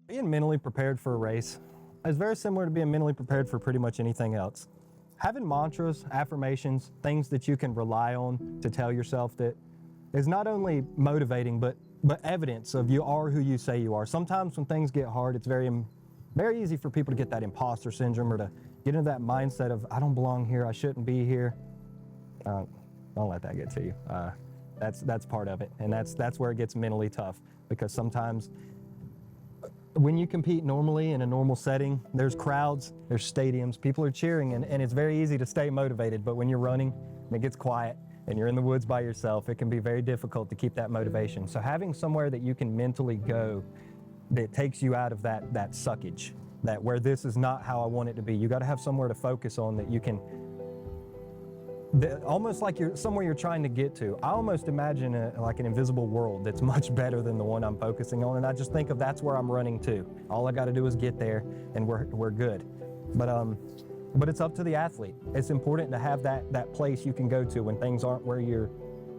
Being mentally prepared for a race is very similar to being mentally prepared for pretty much anything else. Having mantras, affirmations, things that you can rely on to tell yourself that is not only motivating, but evidence of you are who you say you are. Sometimes when things get hard, it's very easy for people to get that imposter syndrome or to get into that mindset of, I don't belong here, I shouldn't be here. Don't let that get to you. That's part of it, and that's where it gets mentally tough, because sometimes when you compete normally in a normal setting, there's crowds, there's stadiums, people are cheering, and it's very easy to stay motivated. But when you're running and it gets quiet and you're in the woods by yourself, it can be very difficult to keep that motivation. So having somewhere that you can mentally go that takes you out of that suckage, that where this is not how I want it to be, you got to have somewhere to focus on that you can, almost like you're somewhere you're trying to get to. I almost imagine like an invisible world that's much better than the one I'm focusing on, and I just think of that's where I'm running to. All I got to do is get there, and we're good. But it's up to the athlete. It's important to have that place you can go to when things aren't where you're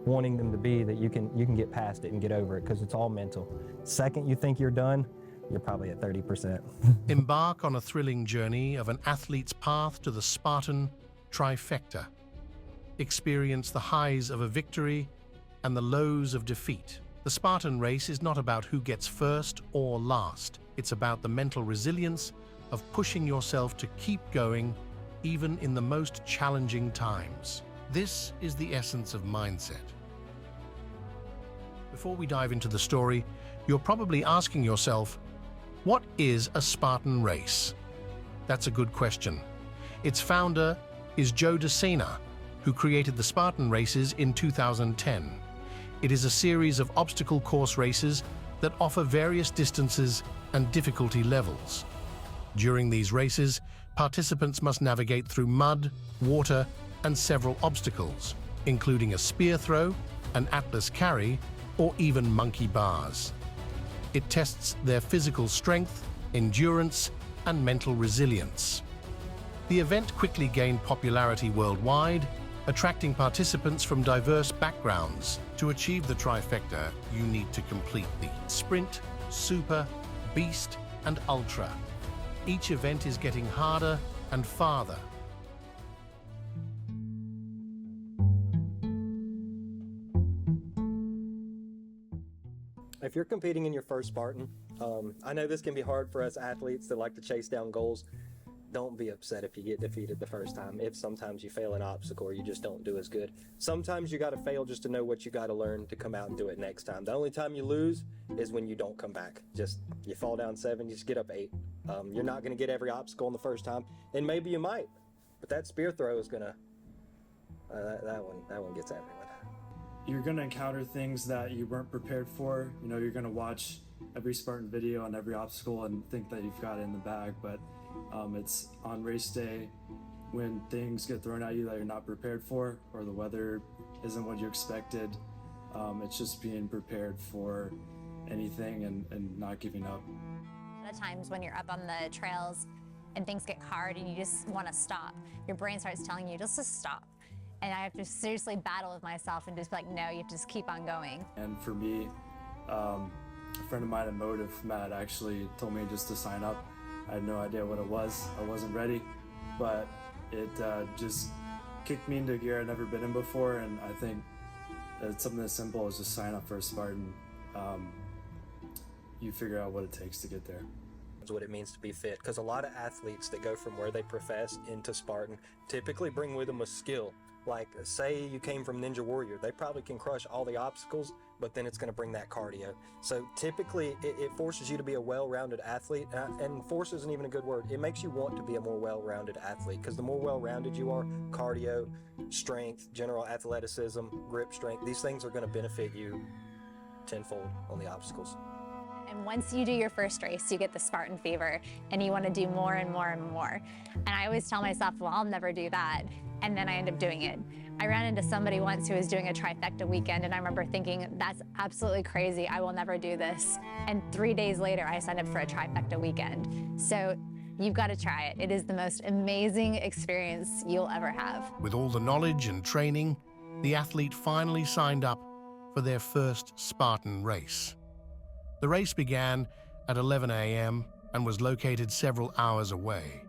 wanting them to be, that you can get past it and get over it, because it's all mental. Second you think you're done, you're probably at 30%. Embark on a thrilling journey of an athlete's path to the Spartan trifecta. Experience the highs of a victory and the lows of defeat. The Spartan race is not about who gets first or last. It's about the mental resilience of pushing yourself to keep going even in the most challenging times. This is the essence of mindset. Before we dive into the story, you're probably asking yourself, what is a Spartan race? That's a good question. Its founder is Joe DeSena, who created the Spartan races in 2010. It is a series of obstacle course races that offer various distances and difficulty levels. During these races, participants must navigate through mud, water, and several obstacles, including a spear throw, an atlas carry, or even monkey bars. It tests their physical strength, endurance, and mental resilience. The event quickly gained popularity worldwide, attracting participants from diverse backgrounds. To achieve the trifecta, you need to complete the Sprint, Super, Beast, and Ultra. Each event is getting harder and farther. If you're competing in your first Spartan, I know this can be hard for us athletes that like to chase down goals. Don't be upset if you get defeated the first time, if sometimes you fail an obstacle or you just don't do as good. Sometimes you got to fail just to know what you got to learn to come out and do it next time. The only time you lose is when you don't come back. Just, you fall down 7, you just get up 8. You're not going to get every obstacle in the first time, and maybe you might, but that spear throw is going to, that one gets everyone. You're going to encounter things that you weren't prepared for. You know, you're going to watch every Spartan video on every obstacle and think that you've got it in the bag, but it's on race day when things get thrown at you that you're not prepared for, or the weather isn't what you expected. It's just being prepared for anything and not giving up. A lot of times when you're up on the trails and things get hard and you just want to stop, your brain starts telling you just to stop. And I have to seriously battle with myself and just be like, no, you have to just keep on going. And for me, a friend of mine at Motive, Matt, actually told me just to sign up. I had no idea what it was. I wasn't ready, but it just kicked me into gear I'd never been in before. And I think it's something as simple as just sign up for a Spartan. You figure out what it takes to get there. That's what it means to be fit, because a lot of athletes that go from where they profess into Spartan typically bring with them a skill. Like, say you came from Ninja Warrior, they probably can crush all the obstacles, but then it's going to bring that cardio. So typically it forces you to be a well-rounded athlete, and force isn't even a good word. It makes you want to be a more well-rounded athlete, because the more well-rounded you are, cardio, strength, general athleticism, grip strength, these things are going to benefit you tenfold on the obstacles. And once you do your first race, you get the Spartan fever and you want to do more and more and more. And I always tell myself, well, I'll never do that. And then I end up doing it. I ran into somebody once who was doing a trifecta weekend, and I remember thinking, that's absolutely crazy, I will never do this. And 3 days later, I signed up for a trifecta weekend. So you've got to try it. It is the most amazing experience you'll ever have. With all the knowledge and training, the athlete finally signed up for their first Spartan race. The race began at 11 a.m. and was located several hours away.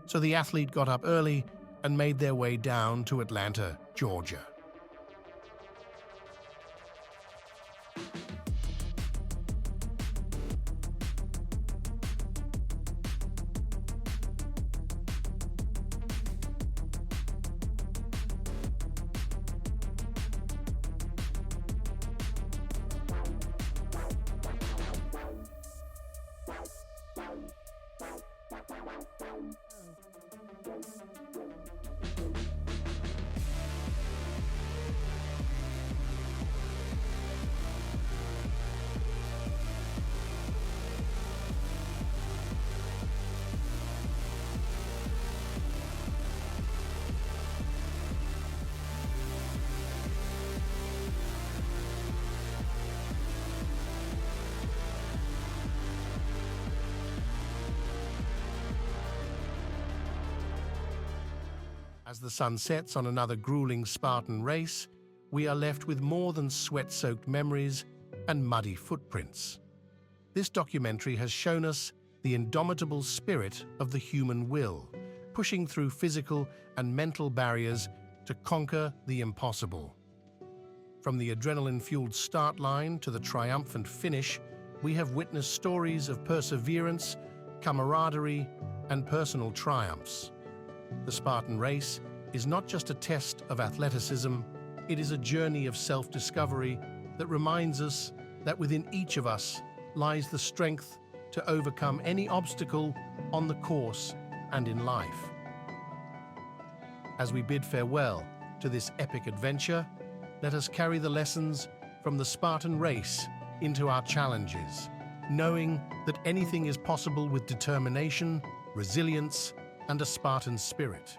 So the athlete got up early and made their way down to Atlanta, Georgia. As the sun sets on another grueling Spartan race, we are left with more than sweat-soaked memories and muddy footprints. This documentary has shown us the indomitable spirit of the human will, pushing through physical and mental barriers to conquer the impossible. From the adrenaline-fueled start line to the triumphant finish, we have witnessed stories of perseverance, camaraderie, and personal triumphs. The Spartan race is not just a test of athleticism, it is a journey of self-discovery that reminds us that within each of us lies the strength to overcome any obstacle on the course and in life. As we bid farewell to this epic adventure, let us carry the lessons from the Spartan race into our challenges, knowing that anything is possible with determination, resilience, and a Spartan spirit.